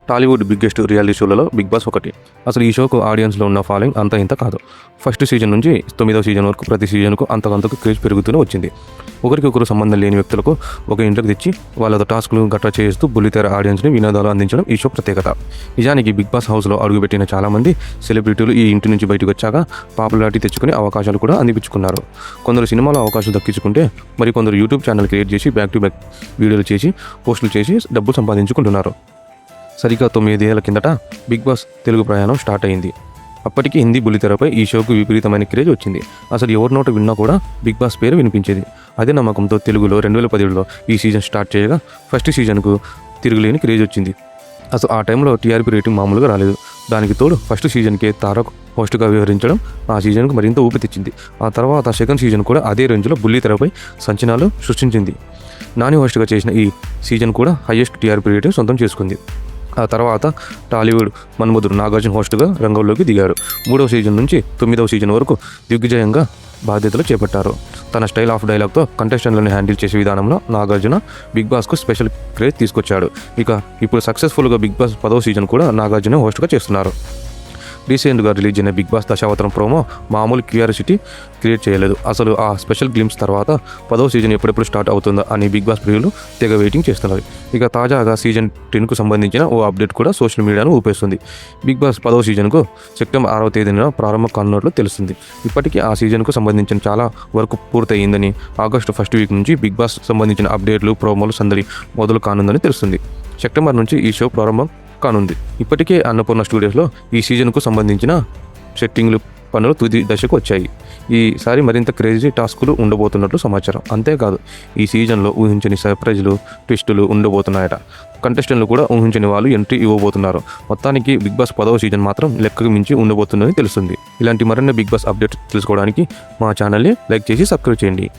Tollywood biggest reality షోలలో Bigg Boss ఒకటి. అసలు ఈ షోకు ఆడియన్స్లో ఉన్న ఫాలోయింగ్ అంత ఇంత కాదు. ఫస్ట్ సీజన్ నుంచి 9వ సీజన్ వరకు ప్రతి సీజన్కు అంతకంతకు క్రేజ్ పెరుగుతూనే వచ్చింది. ఒకరికొకరు సంబంధం లేని వ్యక్తులకు ఒక ఇంట్లోకి తెచ్చి వాళ్ళతో టాస్క్లు గట్రా చేస్తూ బుల్లితెర ఆడియన్స్ని వినోదాలు అందించడం ఈ షో ప్రత్యేకత. నిజానికి బిగ్ బాస్ హౌస్లో అడుగుపెట్టిన చాలామంది సెలబ్రిటీలు ఈ ఇంటి నుంచి బయటకు వచ్చాక పాపులారిటీ తెచ్చుకునే అవకాశాలు కూడా అందిపుచ్చుకున్నారు. కొందరు సినిమాలో అవకాశాలు దక్కించుకుంటే మరికొందరు యూట్యూబ్ ఛానల్ క్రియేట్ చేసి బ్యాక్ టు బ్యాక్ వీడియోలు చేసి పోస్టులు చేసి డబ్బు సంపాదించుకుంటున్నారు. సరిగ్గా 9 ఏళ్ల కిందట బిగ్ బాస్ తెలుగు ప్రయాణం స్టార్ట్ అయింది. అప్పటికి హిందీ బుల్లితెరపై ఈ షోకు విపరీతమైన క్రేజ్ వచ్చింది. అసలు ఎవరి నోట విన్నా కూడా బిగ్ బాస్ పేరు వినిపించేది. అదే నమ్మకంతో తెలుగులో 2017లో ఈ సీజన్ స్టార్ట్ చేయగా ఫస్ట్ సీజన్కు తిరుగులేని క్రేజ్ వచ్చింది. అసలు ఆ టైంలో టీఆర్పీ రేటింగ్ మామూలుగా రాలేదు. దానికి తోడు ఫస్ట్ సీజన్కే తారక్ హోస్ట్గా వ్యవహరించడం ఆ సీజన్కు మరింత ఊపి తెచ్చింది. ఆ తర్వాత సెకండ్ సీజన్ కూడా అదే రేంజ్లో బుల్లితెరపై సంచలనాలు సృష్టించింది. నాని హోస్ట్గా చేసిన ఈ సీజన్ కూడా హైయెస్ట్ టీఆర్పీ రేటింగ్ సొంతం చేసుకుంది. ఆ తర్వాత టాలీవుడ్ మన్మధుడు నాగార్జున హోస్ట్గా రంగంలోకి దిగారు. 3వ సీజన్ నుంచి 9వ సీజన్ వరకు దిగ్విజయంగా బాధ్యతలు చేపట్టారు. తన స్టైల్ ఆఫ్ డైలాగ్తో కంటెస్టెంట్లను హ్యాండిల్ చేసే విధానంలో నాగార్జున బిగ్ బాస్కు స్పెషల్ క్రేజ్ తీసుకొచ్చాడు. ఇక ఇప్పుడు సక్సెస్ఫుల్గా బిగ్ బాస్ 10వ సీజన్ కూడా నాగార్జున హోస్ట్గా చేస్తున్నారు. రీసెంట్గా రిలీజ్ అయిన బిగ్ బాస్ దశావతారం ప్రోమో మామూలు క్యూరియాసిటీ క్రియేట్ చేయలేదు. అసలు ఆ స్పెషల్ గ్లిమ్స్ తర్వాత 10వ సీజన్ ఎప్పుడెప్పుడు స్టార్ట్ అవుతుందా అని బిగ్ బాస్ ప్రియులు తెగ వెయిటింగ్ చేస్తున్నారు. ఇక తాజాగా సీజన్ 10కు సంబంధించిన ఓ అప్డేట్ కూడా సోషల్ మీడియాను ఊపేస్తుంది. బిగ్ బాస్ 10వ సీజన్కు సెప్టెంబర్ 6వ తేదీన ప్రారంభం కానున్నట్లు తెలుస్తుంది. ఇప్పటికీ ఆ సీజన్కు సంబంధించిన చాలా వరకు పూర్తయిందని, ఆగస్టు ఫస్ట్ వీక్ నుంచి బిగ్ బాస్ సంబంధించిన అప్డేట్లు ప్రోమోలు సందడి మొదలు కానుందని తెలుస్తుంది. సెప్టెంబర్ నుంచి ఈ షో ప్రారంభం కానుంది. ఇప్పటికే అన్నపూర్ణ స్టూడియోస్లో ఈ సీజన్కు సంబంధించిన సెట్టింగ్లు పనులు తుది దశకు వచ్చాయి. ఈసారి మరింత క్రేజీ టాస్కులు ఉండబోతున్నట్లు సమాచారం. అంతేకాదు ఈ సీజన్లో ఊహించని సర్ప్రైజులు, ట్విస్టులు ఉండబోతున్నాయట. కంటెస్టెంట్లు కూడా ఊహించని వాళ్ళు ఎంట్రీ ఇవ్వబోతున్నారు. మొత్తానికి బిగ్ బాస్ 10వ సీజన్ మాత్రం లెక్కకు మించి ఉండబోతుందని తెలుస్తుంది. ఇలాంటి మరిన్ని బిగ్ బాస్ అప్డేట్స్ తెలుసుకోవడానికి మా ఛానల్ని లైక్ చేసి సబ్స్క్రైబ్ చేయండి.